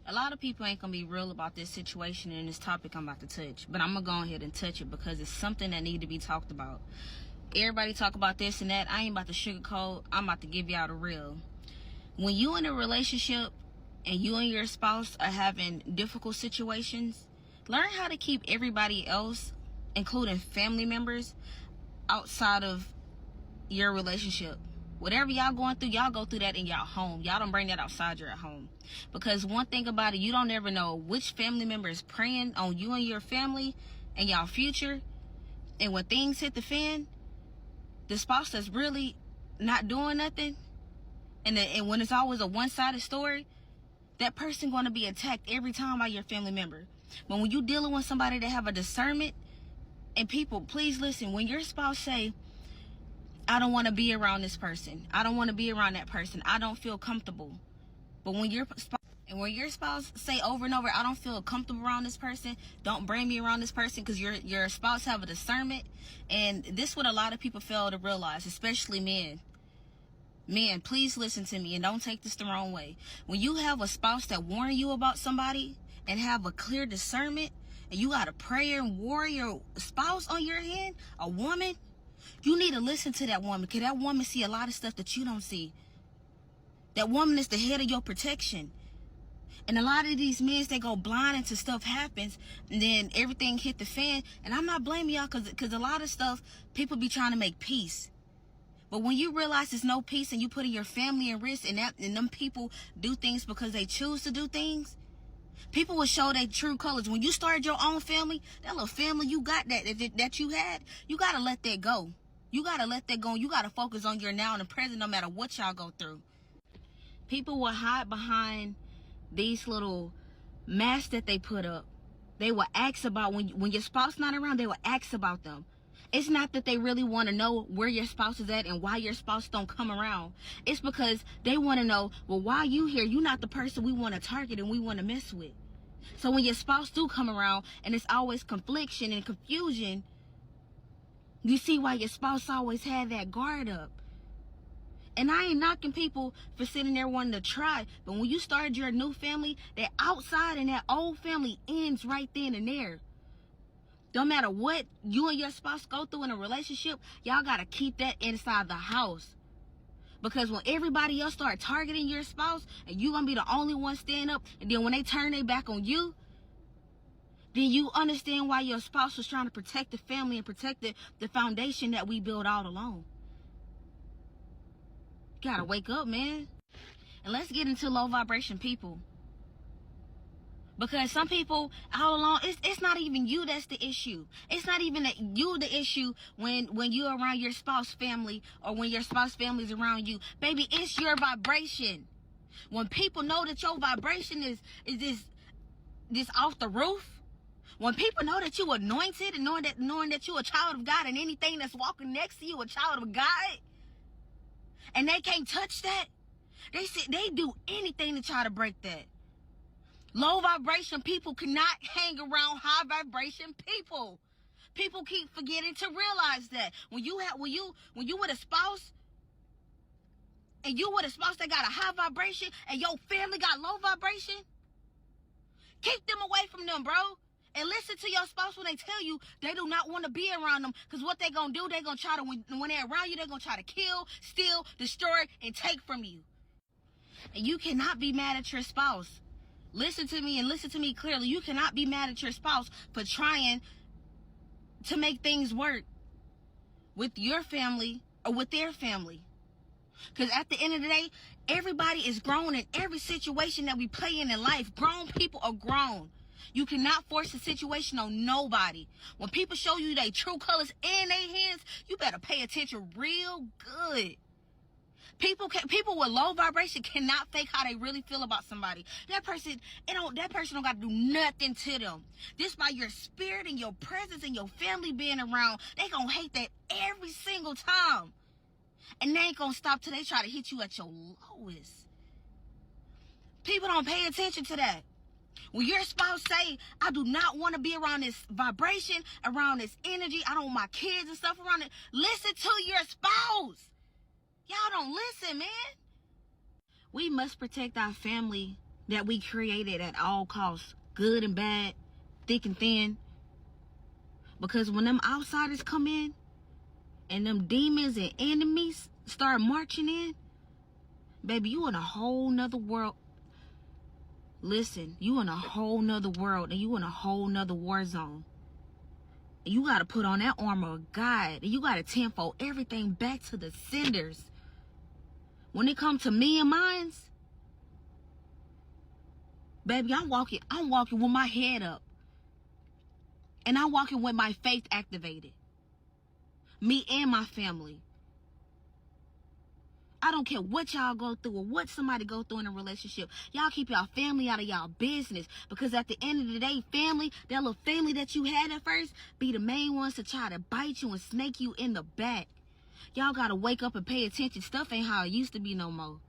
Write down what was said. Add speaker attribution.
Speaker 1: A lot of people ain't gonna be real about this situation and this topic I'm about to touch, but I'm gonna go ahead and touch it because it's something that need to be talked about. Everybody talk about this and that. I ain't about to sugarcoat. I'm about to give y'all the real. When you in a relationship and you and your spouse are having difficult situations, learn how to keep everybody else, including family members, outside of your relationship. Whatever y'all going through, y'all go through that in y'all home. Y'all don't bring that outside your home. Because one thing about it, you don't ever know which family member is praying on you and your family and y'all future. And when things hit the fan, the spouse that's really not doing nothing, and when it's always a one-sided story, that person going to be attacked every time by your family member. But when you dealing with somebody that have a discernment, and people, please listen, when your spouse say, I don't want to be around this person, I don't want to be around that person, I don't feel comfortable. But when your spouse say over and over, I don't feel comfortable around this person, don't bring me around this person, because your spouse have a discernment. And this what a lot of people fail to realize, especially men. Men, please listen to me and don't take this the wrong way. When you have a spouse that warn you about somebody and have a clear discernment, and you got a prayer and warrior spouse on your hand, a woman, you need to listen to that woman, because that woman see a lot of stuff that you don't see. That woman is the head of your protection. And a lot of these men, they go blind until stuff happens, and then everything hit the fan. And I'm not blaming y'all, because a lot of stuff, people be trying to make peace. But when you realize there's no peace and you putting your family in risk, and them people do things because they choose to do things, people will show their true colors. When you start your own family, that little family you got that you had, you got to let that go. You got to let that go. You got to focus on your now and the present, no matter what y'all go through. People will hide behind these little masks that they put up. They will ask about, when your spouse not around, they will ask about them. It's not that they really want to know where your spouse is at and why your spouse don't come around. It's because they want to know, well, why you here? You're not the person we want to target and we want to mess with. So when your spouse do come around and it's always confliction and confusion, you see why your spouse always had that guard up. And I ain't knocking people for sitting there wanting to try, but when you start your new family, that outside and that old family ends right then and there. Don't matter what you and your spouse go through in a relationship, y'all got to keep that inside the house. Because when everybody else start targeting your spouse and you going to be the only one stand up, and then when they turn their back on you, then you understand why your spouse was trying to protect the family and protect the foundation that we built all along. You got to wake up, man. And let's get into low vibration people. Because some people all along, it's not even you that's the issue. It's not even that you the issue when you're around your spouse family, or when your spouse family is around you. Baby, it's your vibration. When people know that your vibration is this off the roof, when people know that you anointed and knowing that you a child of God, and anything that's walking next to you a child of God, and they can't touch that, they do anything to try to break that. Low vibration people cannot hang around high vibration people. People keep forgetting to realize that when you with a spouse, and you with a spouse that got a high vibration, and your family got low vibration, keep them away from them, bro. And listen to your spouse when they tell you they do not want to be around them. Because what they going to do, they going to try to, when they're around you, they're going to try to kill, steal, destroy, and take from you. And you cannot be mad at your spouse. Listen to me and listen to me clearly. You cannot be mad at your spouse for trying to make things work with your family or with their family. Because at the end of the day, everybody is grown in every situation that we play in life. Grown people are grown. You cannot force a situation on nobody. When people show you their true colors in their hands, you better pay attention real good. People with low vibration cannot fake how they really feel about somebody. That person don't got to do nothing to them. Just by your spirit and your presence and your family being around, they gonna hate that every single time. And they ain't gonna stop till they try to hit you at your lowest. People don't pay attention to that. When your spouse say, I do not want to be around this vibration, around this energy, I don't want my kids and stuff around it, listen to your spouse. Y'all don't listen, man. We must protect our family that we created at all costs, good and bad, thick and thin. Because when them outsiders come in and them demons and enemies start marching in, baby, you in a whole nother world. Listen, you in a whole nother world, and you in a whole nother war zone. And you got to put on that armor of God, and you got to tenfold everything back to the senders. When it comes to me and mines, baby, I'm walking with my head up. And I'm walking with my faith activated. Me and my family. I don't care what y'all go through or what somebody go through in a relationship. Y'all keep y'all family out of y'all business. Because at the end of the day, family, that little family that you had at first, be the main ones to try to bite you and snake you in the back. Y'all gotta wake up and pay attention. Stuff ain't how it used to be no more.